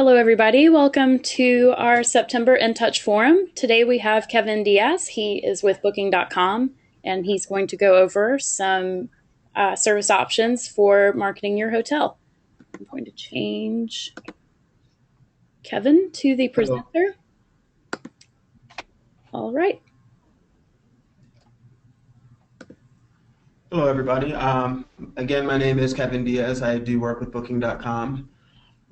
Hello, everybody. Welcome to our September In Touch Forum. Today we have Kevin Diaz. He is with Booking.com, and he's going to go over some service options for marketing your hotel. I'm going to change Kevin to the Hello. presenter. All right. Hello, everybody. Again, my name is Kevin Diaz. I do work with Booking.com.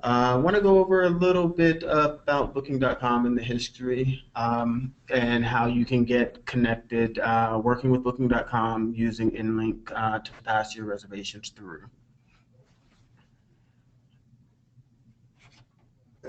I want to go over a little bit about Booking.com and the history and how you can get connected working with Booking.com using InLink to pass your reservations through.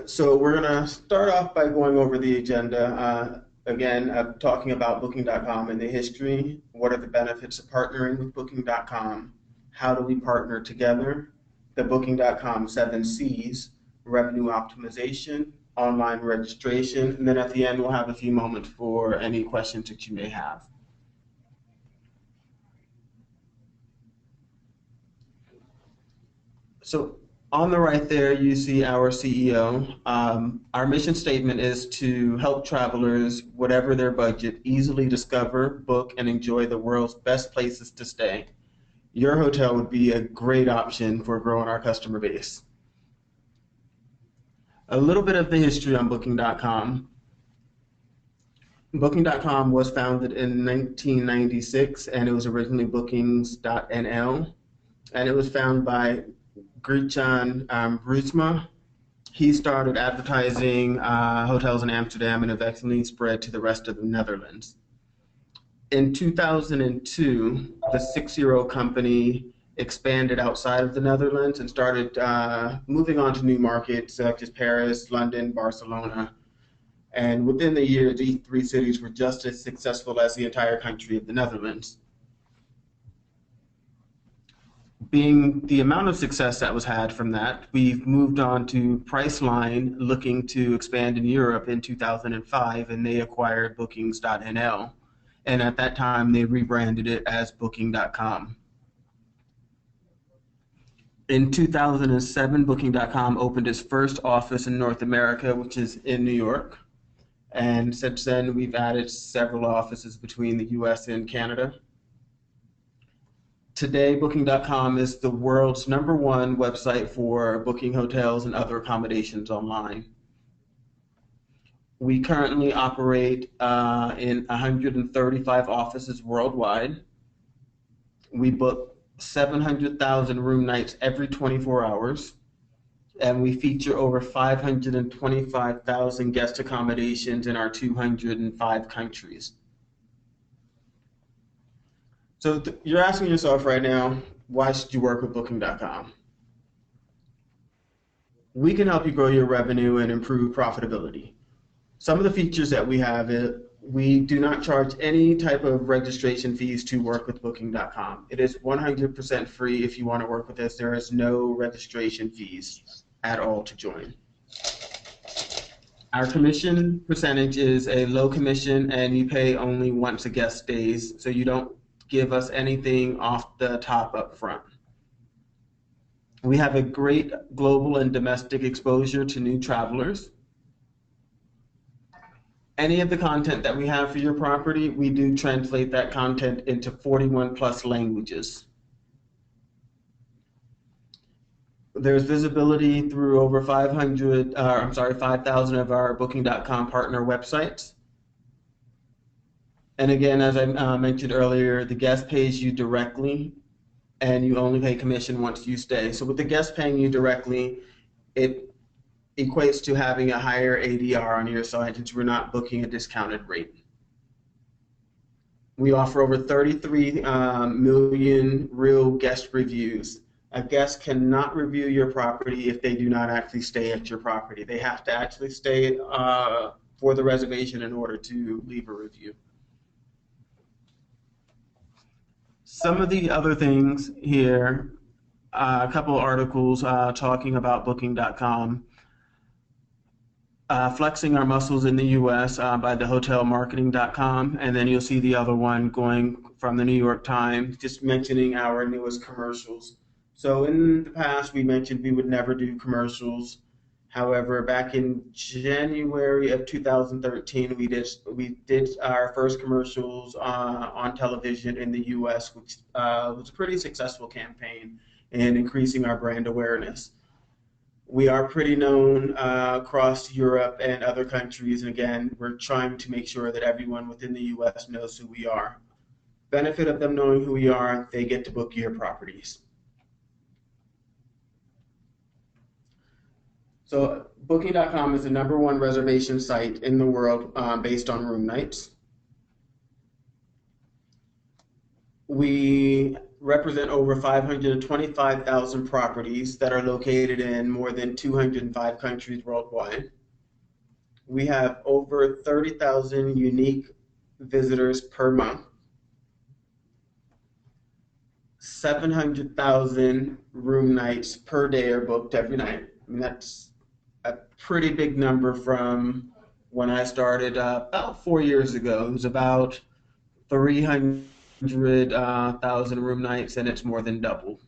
So we're going to start off by going over the agenda. Again, talking about Booking.com and the history. What are the benefits of partnering with Booking.com? How do we partner together? The Booking.com 7 Cs, revenue optimization, online registration, and then at the end we'll have a few moments for any questions that you may have. So on the right there, you see our CEO. Our mission statement is to help travelers, whatever their budget, easily discover, book, and enjoy the world's best places to stay. Your hotel would be a great option for growing our customer base. A little bit of the history on Booking.com. Booking.com was founded in 1996, and it was originally bookings.nl, and it was founded by Gritjan Brusma. He started advertising hotels in Amsterdam and eventually spread to the rest of the Netherlands. In 2002, the 6-year-old company expanded outside of the Netherlands and started moving on to new markets such as Paris, London, Barcelona. And within the year, these 3 cities were just as successful as the entire country of the Netherlands. Being the amount of success that was had from that, we've moved on to Priceline, looking to expand in Europe in 2005, and they acquired Bookings.nl. And at that time, they rebranded it as Booking.com. In 2007, Booking.com opened its first office in North America, which is in New York. And since then, we've added several offices between the US and Canada. Today, Booking.com is the world's #1 website for booking hotels and other accommodations online. We currently operate in 135 offices worldwide. We book 700,000 room nights every 24 hours, and we feature over 525,000 guest accommodations in our 205 countries. So you're asking yourself right now, why should you work with Booking.com? We can help you grow your revenue and improve profitability. Some of the features that we have is we do not charge any type of registration fees to work with Booking.com. It is 100% free if you want to work with us. There is no registration fees at all to join. Our commission percentage is a low commission, and you pay only once a guest stays, so you don't give us anything off the top up front. We have a great global and domestic exposure to new travelers. Any of the content that we have for your property, we do translate that content into 41 plus languages. There's visibility through over 5,000 of our Booking.com partner websites. And again, as I mentioned earlier, the guest pays you directly, and you only pay commission once you stay. So with the guest paying you directly, it equates to having a higher ADR on your side since we're not booking a discounted rate. We offer over 33 million real guest reviews. A guest cannot review your property if they do not actually stay at your property. They have to actually stay for the reservation in order to leave a review. Some of the other things here, a couple of articles talking about Booking.com. Flexing our muscles in the US by the hotelmarketing.com, and then you'll see the other one going from the New York Times, just mentioning our newest commercials. So in the past, we mentioned we would never do commercials. However, back in January of 2013, we did our first commercials on television in the U.S., which was a pretty successful campaign in increasing our brand awareness. We are pretty known across Europe and other countries, and again, we're trying to make sure that everyone within the U.S. knows who we are. Benefit of them knowing who we are, they get to book your properties. So Booking.com is the number one reservation site in the world based on room nights. We represent over 525,000 properties that are located in more than 205 countries worldwide. We have over 30,000 unique visitors per month. 700,000 room nights per day are booked every night. I mean, that's a pretty big number from when I started about 4 years ago. It was about 300,000 room nights, and it's more than double.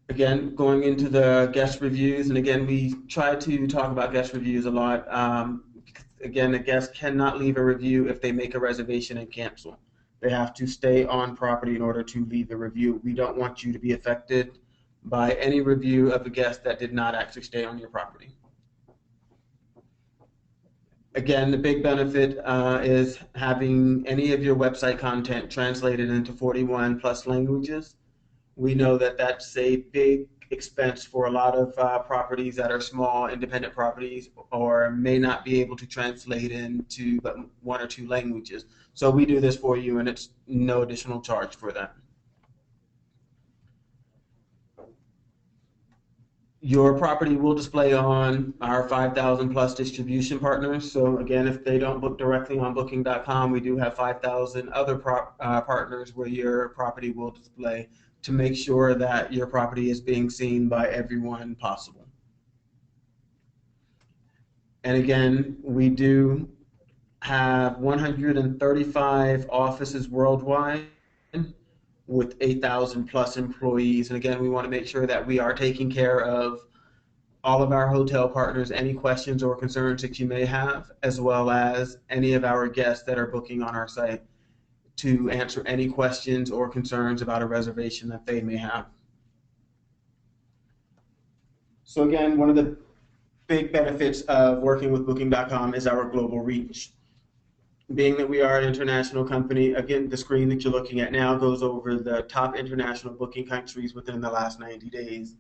Again, going into the guest reviews, and again, we try to talk about guest reviews a lot. Again, a guest cannot leave a review if they make a reservation and cancel. They have to stay on property in order to leave a review. We don't want you to be affected by any review of a guest that did not actually stay on your property. Again, the big benefit is having any of your website content translated into 41 plus languages. We know that that's a big expense for a lot of properties that are small, independent properties, or may not be able to translate into but one or two languages. So we do this for you, and it's no additional charge for that. Your property will display on our 5,000 plus distribution partners. So again, if they don't book directly on Booking.com, we do have 5,000 other partners where your property will display to make sure that your property is being seen by everyone possible. And again, we do have 135 offices worldwide with 8,000 plus employees. And again, we want to make sure that we are taking care of all of our hotel partners, any questions or concerns that you may have, as well as any of our guests that are booking on our site to answer any questions or concerns about a reservation that they may have. So again, one of the big benefits of working with Booking.com is our global reach. Being that we are an international company, again, the screen that you're looking at now goes over the top international booking countries within the last 90 days.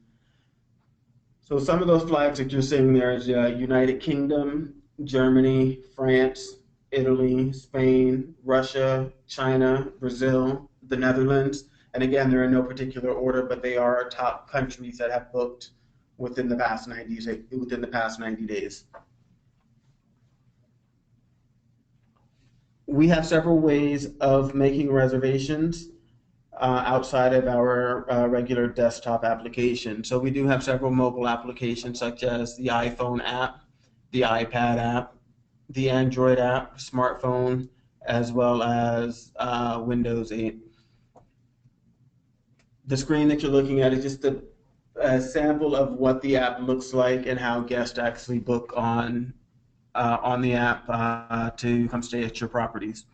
So some of those flags that you're seeing there is United Kingdom, Germany, France, Italy, Spain, Russia, China, Brazil, the Netherlands. And again, they're in no particular order, but they are our top countries that have booked within the past 90 days. We have several ways of making reservations outside of our regular desktop application. So we do have several mobile applications such as the iPhone app, the iPad app, the Android app, smartphone, as well as Windows 8. The screen that you're looking at is just a sample of what the app looks like and how guests actually book on the app to come stay at your properties.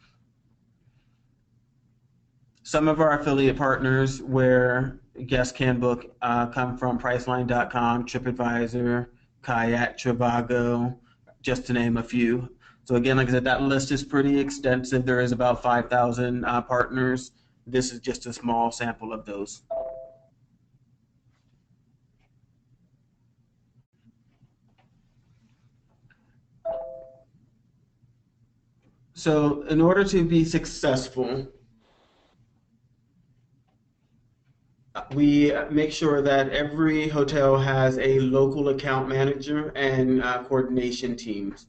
Some of our affiliate partners where guests can book come from Priceline.com, TripAdvisor, Kayak, Trivago, just to name a few. So again, like I said, that list is pretty extensive. There is about 5,000 partners. This is just a small sample of those. So in order to be successful, we make sure that every hotel has a local account manager and coordination teams.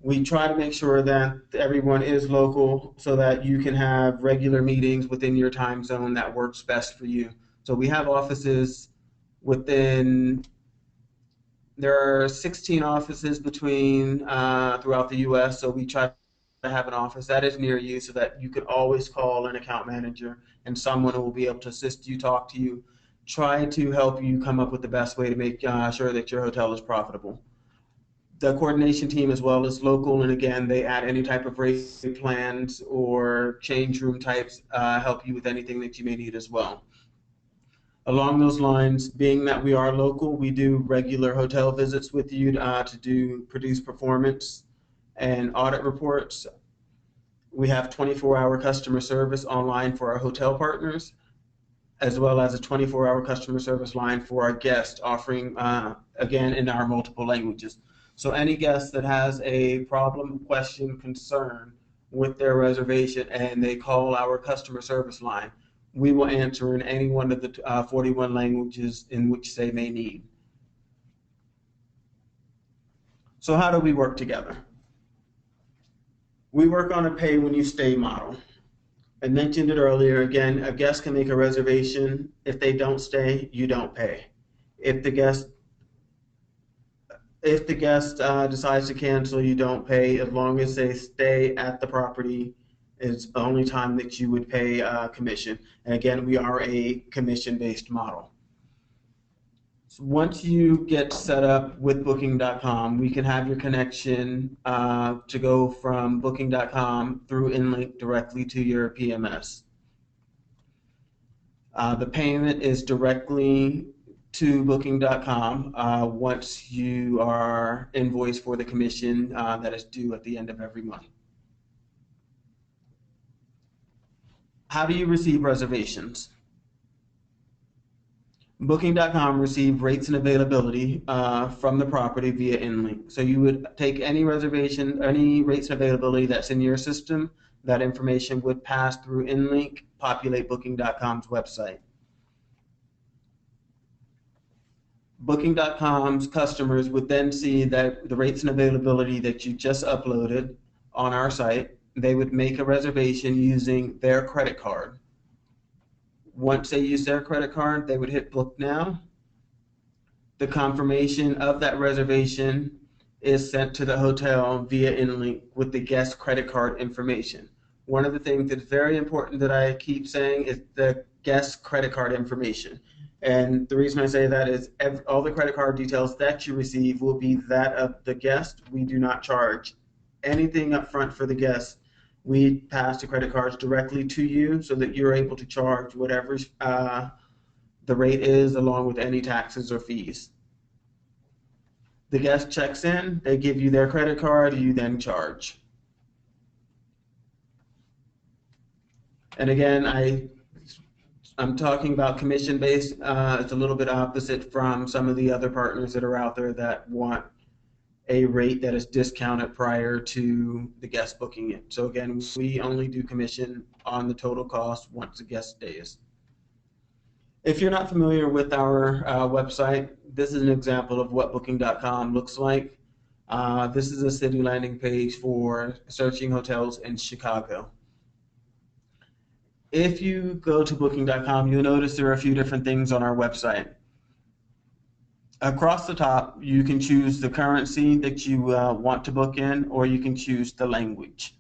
We try to make sure that everyone is local so that you can have regular meetings within your time zone that works best for you. So we have offices within, there are 16 offices between throughout the US, so we try to have an office that is near you so that you can always call an account manager and someone will be able to assist you, talk to you, try to help you come up with the best way to make sure that your hotel is profitable. The coordination team, as well as local, and again, they add any type of rate plans or change room types, help you with anything that you may need as well. Along those lines, being that we are local, we do regular hotel visits with you to do produce performance and audit reports. We have 24-hour customer service online for our hotel partners, as well as a 24-hour customer service line for our guests, offering, again, in our multiple languages. So any guest that has a problem, question, concern with their reservation and they call our customer service line, we will answer in any one of the 41 languages in which they may need. So how do we work together? We work on a pay when you stay model. I mentioned it earlier. Again, a guest can make a reservation. If they don't stay, you don't pay. If the guest decides to cancel, you don't pay. As long as they stay at the property, it's the only time that you would pay commission. And again, we are a commission-based model. So once you get set up with Booking.com, we can have your connection to go from Booking.com through InLink directly to your PMS. The payment is directly to Booking.com once you are invoiced for the commission that is due at the end of every month. How do you receive reservations? Booking.com receives rates and availability from the property via InLink. So you would take any reservation, any rates and availability that's in your system, that information would pass through InLink, populate Booking.com's website. Booking.com's customers would then see that the rates and availability that you just uploaded on our site. They would make a reservation using their credit card. Once they use their credit card, they would hit book now. The confirmation of that reservation is sent to the hotel via InLink with the guest credit card information. One of the things that's very important that I keep saying is the guest credit card information. And the reason I say that is all the credit card details that you receive will be that of the guest. We do not charge anything up front for the guest. We pass the credit cards directly to you so that you're able to charge whatever the rate is, along with any taxes or fees. The guest checks in, they give you their credit card, you then charge. And again, I'm talking about commission-based. It's a little bit opposite from some of the other partners that are out there that want a rate that is discounted prior to the guest booking it. So again, we only do commission on the total cost once the guest stays. If you're not familiar with our website, this is an example of what Booking.com looks like. This is a city landing page for searching hotels in Chicago. If you go to Booking.com, you'll notice there are a few different things on our website. Across the top, you can choose the currency that you want to book in, or you can choose the language.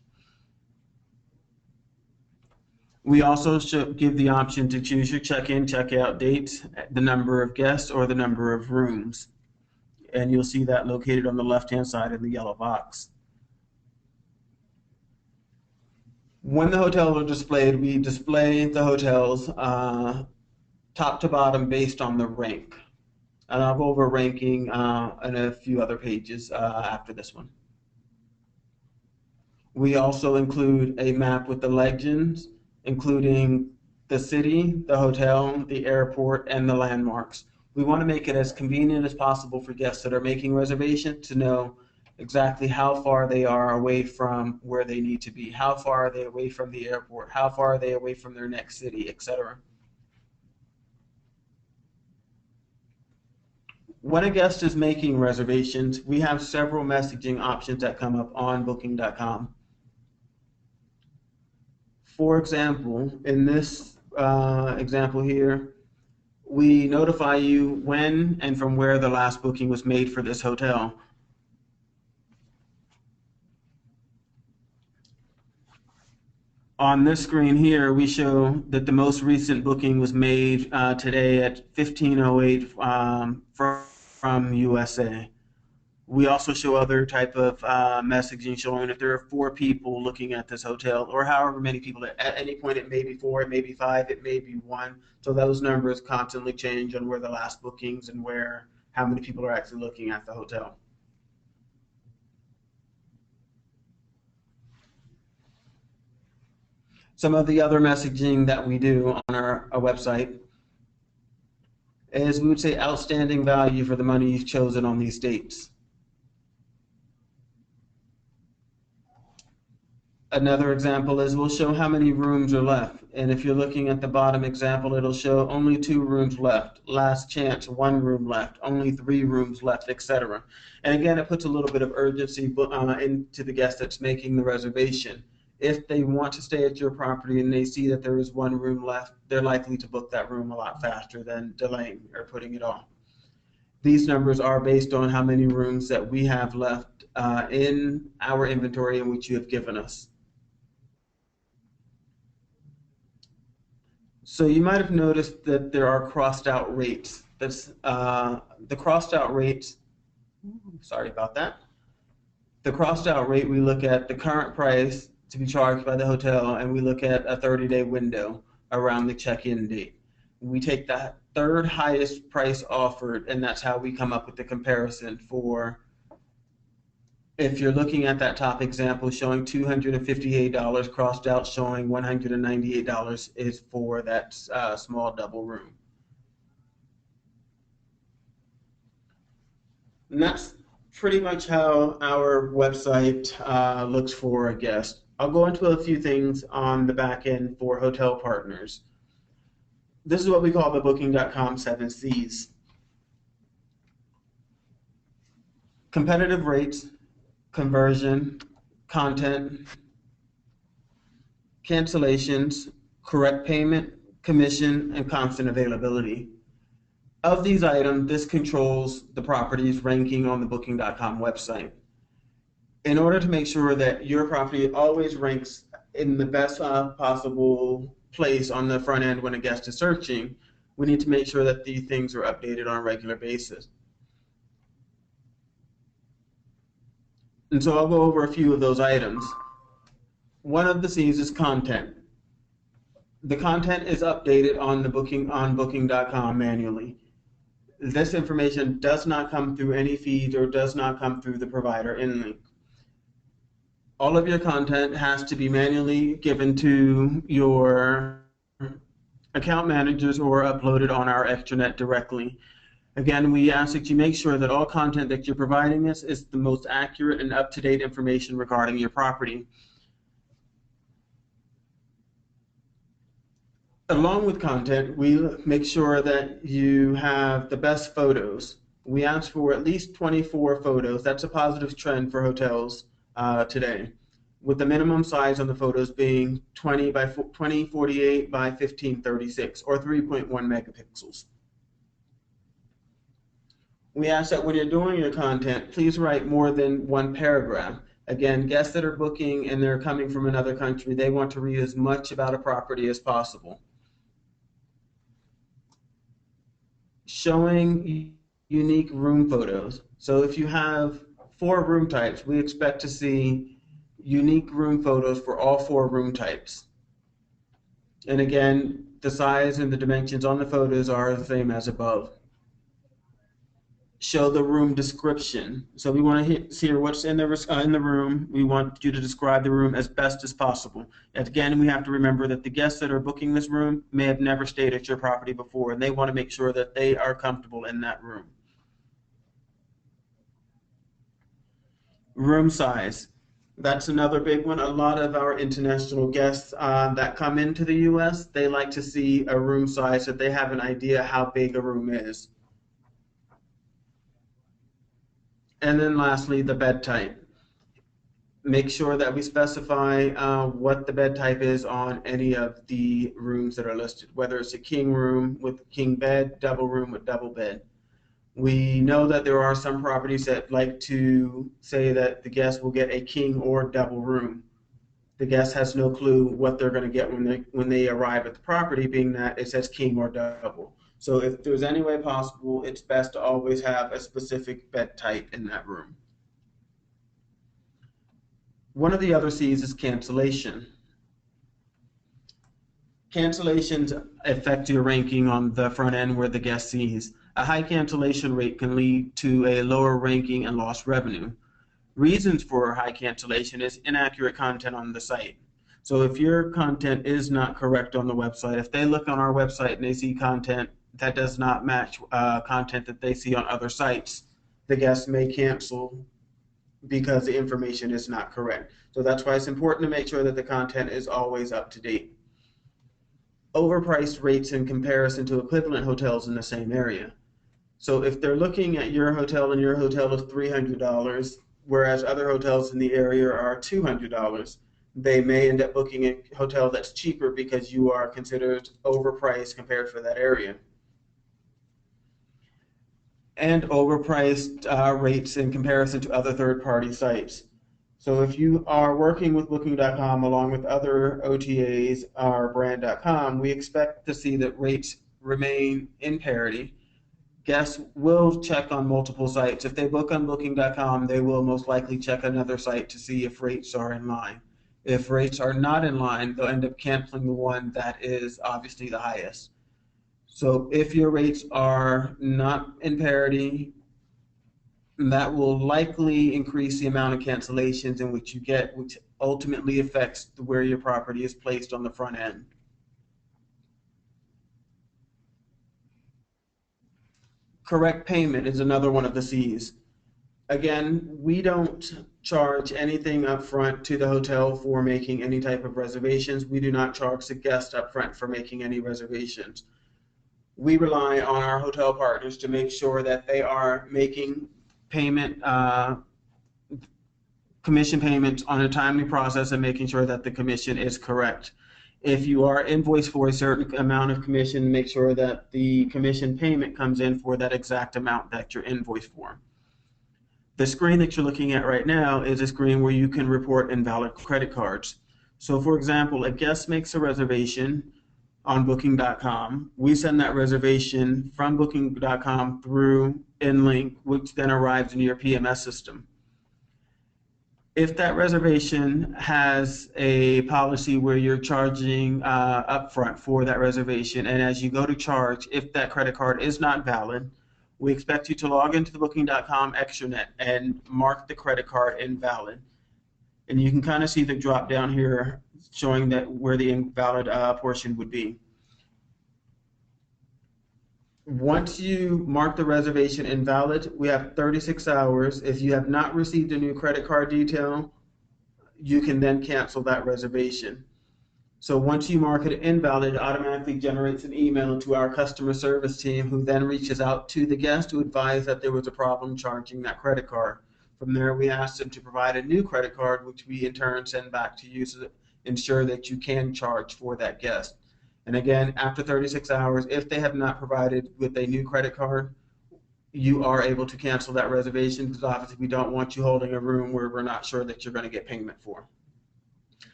We also give the option to choose your check-in, check-out dates, the number of guests, or the number of rooms. And you'll see that located on the left-hand side in the yellow box. When the hotels are displayed, we display the hotels top to bottom based on the rank. And I'll go over ranking in a few other pages after this one. We also include a map with the legends, including the city, the hotel, the airport, and the landmarks. We want to make it as convenient as possible for guests that are making reservations to know exactly how far they are away from where they need to be, how far are they away from the airport, how far are they away from their next city, etc. When a guest is making reservations, we have several messaging options that come up on Booking.com. For example, in this example here, we notify you when and from where the last booking was made for this hotel. On this screen here, we show that the most recent booking was made today at 15:08 from USA. We also show other type of messaging showing if there are four people looking at this hotel, or however many people. At any point, it may be four, it may be five, it may be one. So those numbers constantly change on where the last bookings and where how many people are actually looking at the hotel. Some of the other messaging that we do on our website is we would say outstanding value for the money you've chosen on these dates. Another example is we'll show how many rooms are left. And if you're looking at the bottom example, it'll show only 2 rooms left, last chance, 1 room left, only 3 rooms left, etc. And again, it puts a little bit of urgency into the guest that's making the reservation. If they want to stay at your property and they see that there is 1 room left, they're likely to book that room a lot faster than delaying or putting it off. These numbers are based on how many rooms that we have left in our inventory in which you have given us. So you might have noticed that there are crossed out rates. That's the crossed out rates. Sorry about that. The crossed out rate, we look at the current price to be charged by the hotel, and we look at a 30-day window around the check-in date. We take that third highest price offered, and that's how we come up with the comparison for, if you're looking at that top example showing $258 crossed out, showing $198 is for that small double room. And that's pretty much how our website looks for a guest. I'll go into a few things on the back end for hotel partners. This is what we call the Booking.com 7 C's. Competitive rates, conversion, content, cancellations, correct payment, commission, and constant availability. Of these items, this controls the property's ranking on the Booking.com website. In order to make sure that your property always ranks in the best possible place on the front end when a guest is searching, we need to make sure that these things are updated on a regular basis. And so I'll go over a few of those items. One of the C's is content. The content is updated on Booking.com manually. This information does not come through any feed or does not come through the provider InLink. All of your content has to be manually given to your account managers or uploaded on our extranet directly. Again, we ask that you make sure that all content that you're providing us is the most accurate and up-to-date information regarding your property. Along with content, we make sure that you have the best photos. We ask for at least 24 photos. That's a positive trend for hotels today, with the minimum size on the photos being 2048 by 1536 or 3.1 megapixels. We ask that when you're doing your content, please write more than one paragraph. Again, guests that are booking and they're coming from another country, they want to read as much about a property as possible. Showing unique room photos. So if you have 4 room types, we expect to see unique room photos for all 4 room types. And again, the size and the dimensions on the photos are the same as above. Show the room description. So we want to see what's in the room. We want you to describe the room as best as possible. Again, we have to remember that the guests that are booking this room may have never stayed at your property before, and they want to make sure that they are comfortable in that room. Room size. That's another big one. A lot of our international guests that come into the U.S., they like to see a room size so they have an idea how big a room is. And then lastly, the bed type. Make sure that we specify what the bed type is on any of the rooms that are listed, whether it's a king room with king bed, double room with double bed. We know that there are some properties that like to say that the guest will get a king or double room. the guest has no clue what they're going to get when they arrive at the property, being that it says king or double. So if there's any way possible, it's best to always have a specific bed type in that room. One of the other C's is cancellation. Cancellations affect your ranking on the front end where the guest sees. A high cancellation rate can lead to a lower ranking and lost revenue. Reasons for high cancellation is inaccurate content on the site. So if your content is not correct on the website, if they look on our website and they see content that does not match content that they see on other sites, the guest may cancel because the information is not correct. So that's why it's important to make sure that the content is always up to date. Overpriced rates in comparison to equivalent hotels in the same area. So if they're looking at your hotel and your hotel is $300, whereas other hotels in the area are $200, they may end up booking a hotel that's cheaper because you are considered overpriced compared for that area. And overpriced rates in comparison to other third-party sites. So if you are working with Booking.com along with other OTAs or Brand.com, we expect to see that rates remain in parity. Guests will check on multiple sites. If they book on Booking.com, they will most likely check another site to see if rates are in line. If rates are not in line, they'll end up canceling the one that is obviously the highest. So if your rates are not in parity, that will likely increase the amount of cancellations in which you get, which ultimately affects where your property is placed on the front end. Correct payment is another one of the C's. Again, we don't charge anything up front to the hotel for making any type of reservations. We do not charge the guest up front for making any reservations. We rely on our hotel partners to make sure that they are making payment, commission payments on a timely process and making sure that the commission is correct. If you are invoiced for a certain amount of commission, make sure that the commission payment comes in for that exact amount that you're invoiced for. The screen that you're looking at right now is a screen where you can report invalid credit cards. So for example, a guest makes a reservation on Booking.com. We send that reservation from Booking.com through InLink, which then arrives in your PMS system. If that reservation has a policy where you're charging upfront for that reservation, and as you go to charge, if that credit card is not valid, we expect you to log into the Booking.com extranet and mark the credit card invalid. And you can kind of see the drop down here showing that where the invalid portion would be. Once you mark the reservation invalid, we have 36 hours. If you have not received a new credit card detail, you can then cancel that reservation. So once you mark it invalid, it automatically generates an email to our customer service team, who then reaches out to the guest to advise that there was a problem charging that credit card. From there, we ask them to provide a new credit card, which we in turn send back to you to ensure that you can charge for that guest. And again, after 36 hours, if they have not provided with a new credit card, you are able to cancel that reservation, because obviously we don't want you holding a room where we're not sure that you're going to get payment for.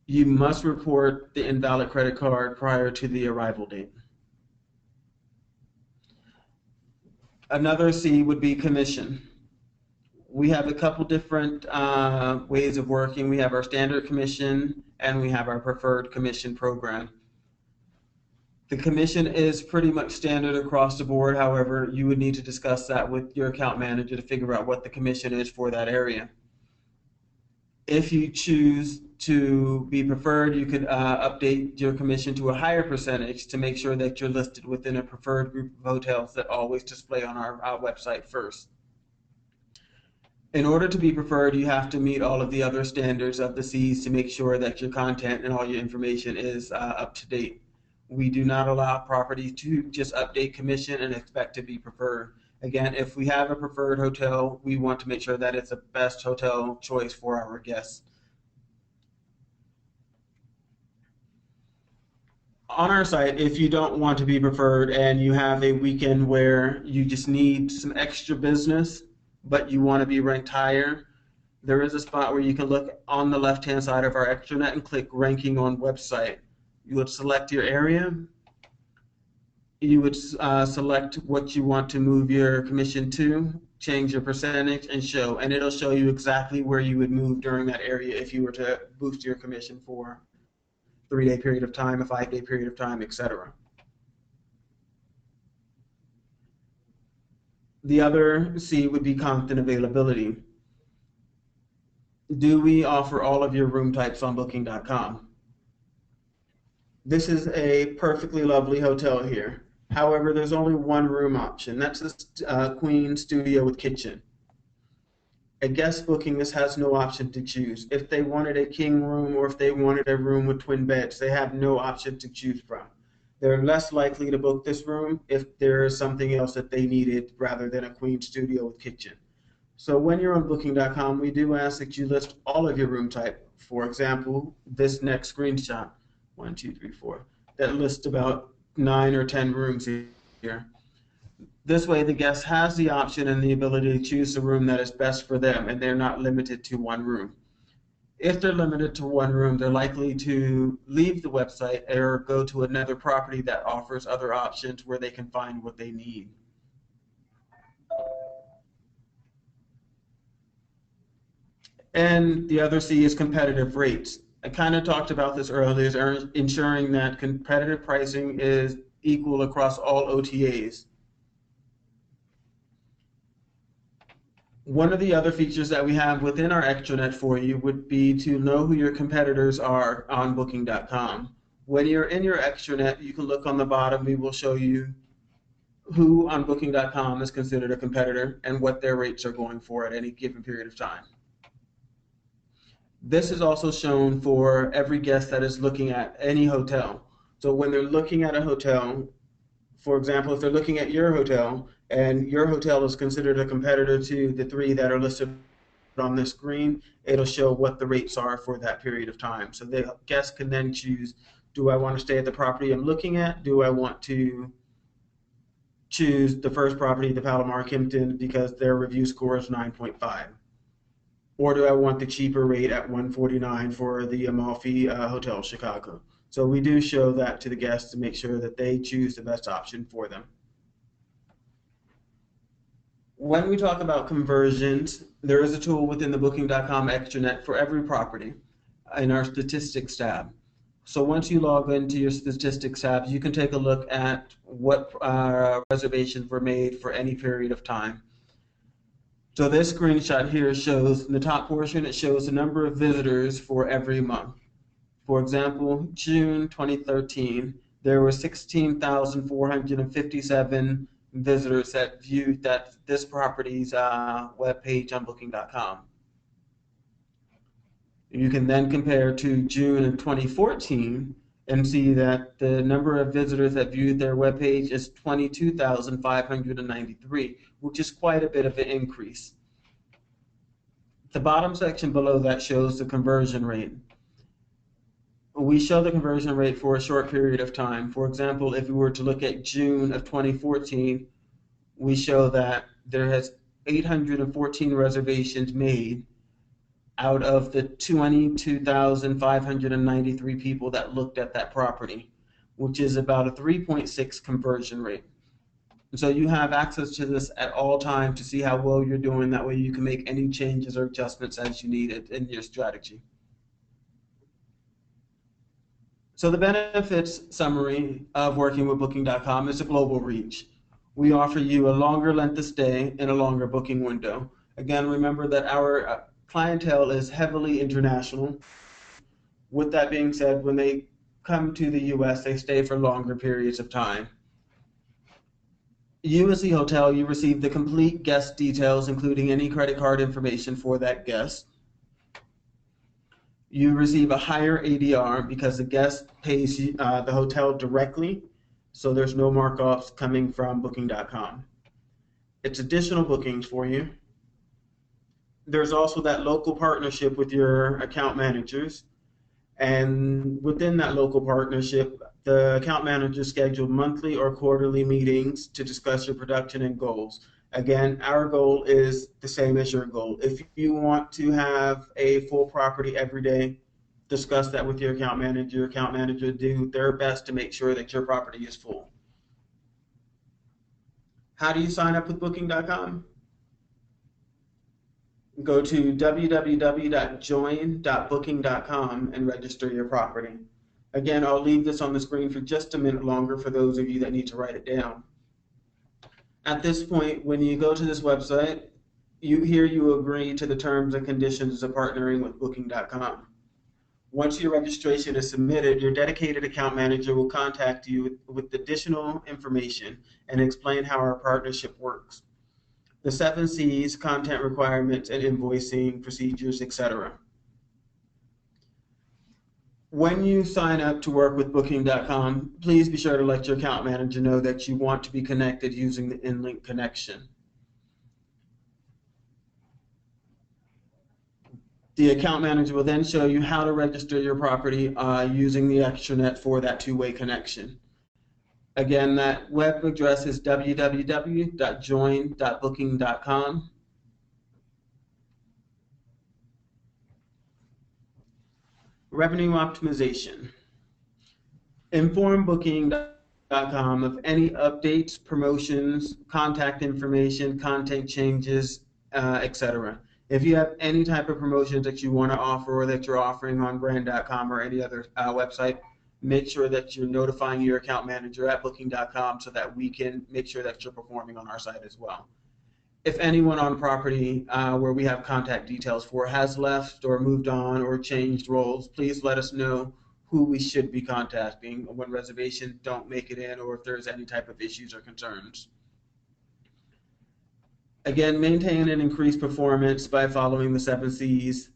You must report the invalid credit card prior to the arrival date. Another C would be commission. We have a couple different ways of working. We have our standard commission and we have our preferred commission program. The commission is pretty much standard across the board. However, you would need to discuss that with your account manager to figure out what the commission is for that area. If you choose to be preferred, you could update your commission to a higher percentage to make sure that you're listed within a preferred group of hotels that always display on our website first. In order to be preferred, you have to meet all of the other standards of the C's to make sure that your content and all your information is up to date. We do not allow properties to just update commission and expect to be preferred. Again, if we have a preferred hotel, we want to make sure that it's the best hotel choice for our guests. On our site, if you don't want to be preferred and you have a weekend where you just need some extra business, but you want to be ranked higher, there is a spot where you can look on the left-hand side of our extranet and click ranking on website. You would select your area. You would select what you want to move your commission to, change your percentage, and show. And it'll show you exactly where you would move during that area if you were to boost your commission for 3 day period of time, a 5 day period of time, etc. The other C would be content availability. Do we offer all of your room types on booking.com? This is a perfectly lovely hotel here. However, there's only one room option. That's a queen studio with kitchen. A guest booking this has no option to choose. If they wanted a king room or if they wanted a room with twin beds, they have no option to choose from. They're less likely to book this room if there is something else that they needed rather than a queen studio with kitchen. So when you're on booking.com, we do ask that you list all of your room type. For example, this next screenshot, 1, 2, 3, 4, that lists about 9 or 10 rooms here. This way, the guest has the option and the ability to choose the room that is best for them, and they're not limited to one room. If they're limited to one room, they're likely to leave the website or go to another property that offers other options where they can find what they need. And the other C is competitive rates. I kind of talked about this earlier, is ensuring that competitive pricing is equal across all OTAs. One of the other features that we have within our extranet for you would be to know who your competitors are on booking.com. When you're in your extranet, you can look on the bottom. We will show you who on booking.com is considered a competitor and what their rates are going for at any given period of time. This is also shown for every guest that is looking at any hotel. So when they're looking at a hotel, for example, if they're looking at your hotel and your hotel is considered a competitor to the three that are listed on the screen, it'll show what the rates are for that period of time. So the guest can then choose, do I want to stay at the property I'm looking at? Do I want to choose the first property, the Palomar Kimpton, because their review score is 9.5? Or do I want the cheaper rate at 149 for the Amalfi Hotel Chicago? So we do show that to the guests to make sure that they choose the best option for them. When we talk about conversions, there is a tool within the booking.com extranet for every property in our statistics tab. So once you log into your statistics tab, you can take a look at what reservations were made for any period of time. So this screenshot here shows, in the top portion, it shows the number of visitors for every month. For example, June 2013, there were 16,457 visitors that viewed this property's web page on booking.com. You can then compare to June of 2014 and see that the number of visitors that viewed their web page is 22,593, which is quite a bit of an increase. The bottom section below that shows the conversion rate. We show the conversion rate for a short period of time. For example, if we were to look at June of 2014, we show that there has 814 reservations made out of the 22,593 people that looked at that property, which is about a 3.6 conversion rate. And so you have access to this at all times to see how well you're doing. That way you can make any changes or adjustments as you need it in your strategy. So the benefits summary of working with booking.com is a global reach. We offer you a longer length of stay and a longer booking window. Again, remember that our clientele is heavily international. With that being said, when they come to the US, they stay for longer periods of time. You as the hotel, you receive the complete guest details, including any credit card information for that guest. You receive a higher ADR because the guest pays the hotel directly, so there's no markups coming from booking.com. It's additional bookings for you. There's also that local partnership with your account managers. And within that local partnership, the account managers schedule monthly or quarterly meetings to discuss your production and goals. Again, our goal is the same as your goal. If you want to have a full property every day, discuss that with your account manager. Your account manager do their best to make sure that your property is full. How do you sign up with Booking.com? Go to www.join.booking.com and register your property. Again, I'll leave this on the screen for just a minute longer for those of you that need to write it down. At this point, when you go to this website, you agree to the terms and conditions of partnering with Booking.com. Once your registration is submitted, your dedicated account manager will contact you with additional information and explain how our partnership works. The seven C's, content requirements and invoicing procedures, etc. When you sign up to work with Booking.com, please be sure to let your account manager know that you want to be connected using the in-link connection. The account manager will then show you how to register your property using the extranet for that two-way connection. Again, that web address is www.join.booking.com. Revenue optimization. Inform Booking.com of any updates, promotions, contact information, content changes, etc. If you have any type of promotions that you want to offer or that you're offering on brand.com or any other website, make sure that you're notifying your account manager at Booking.com so that we can make sure that you're performing on our site as well. If anyone on property where we have contact details for has left or moved on or changed roles, please let us know who we should be contacting when reservations don't make it in or if there's any type of issues or concerns. Again, maintain and increase performance by following the seven C's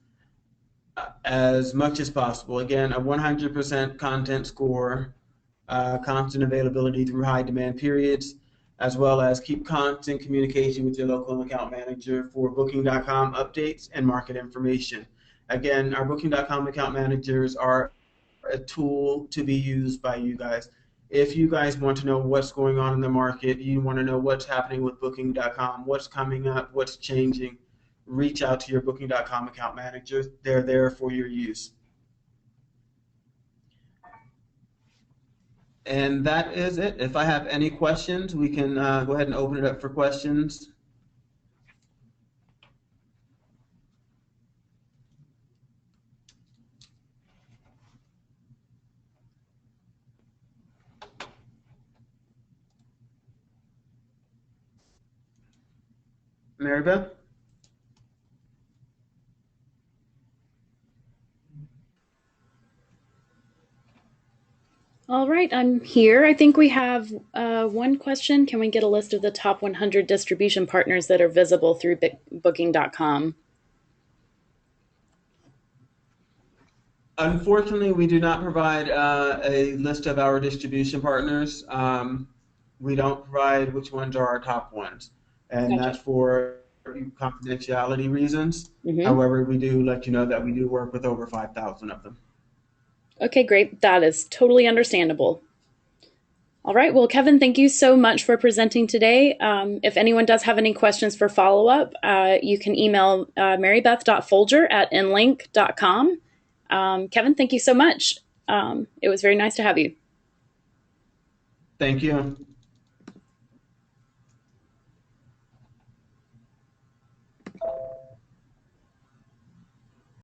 as much as possible. Again, a 100% content score, constant availability through high demand periods, as well as keep constant communication with your local account manager for Booking.com updates and market information. Again, our Booking.com account managers are a tool to be used by you guys. If you guys want to know what's going on in the market, you want to know what's happening with Booking.com, what's coming up, what's changing, reach out to your Booking.com account manager. They're there for your use. And that is it. If I have any questions, we can go ahead and open it up for questions. Mary Beth? All right, I'm here. I think we have one question. Can we get a list of the top 100 distribution partners that are visible through Booking.com? Unfortunately, we do not provide a list of our distribution partners. We don't provide which ones are our top ones, and Gotcha. that's for confidentiality reasons. Mm-hmm. However, we do let you know that we do work with over 5,000 of them. Okay, great. That is totally understandable. All right. Well, Kevin, thank you so much for presenting today. If anyone does have any questions for follow up, you can email marybeth.folger@nlink.com. Kevin, thank you so much. It was very nice to have you. Thank you.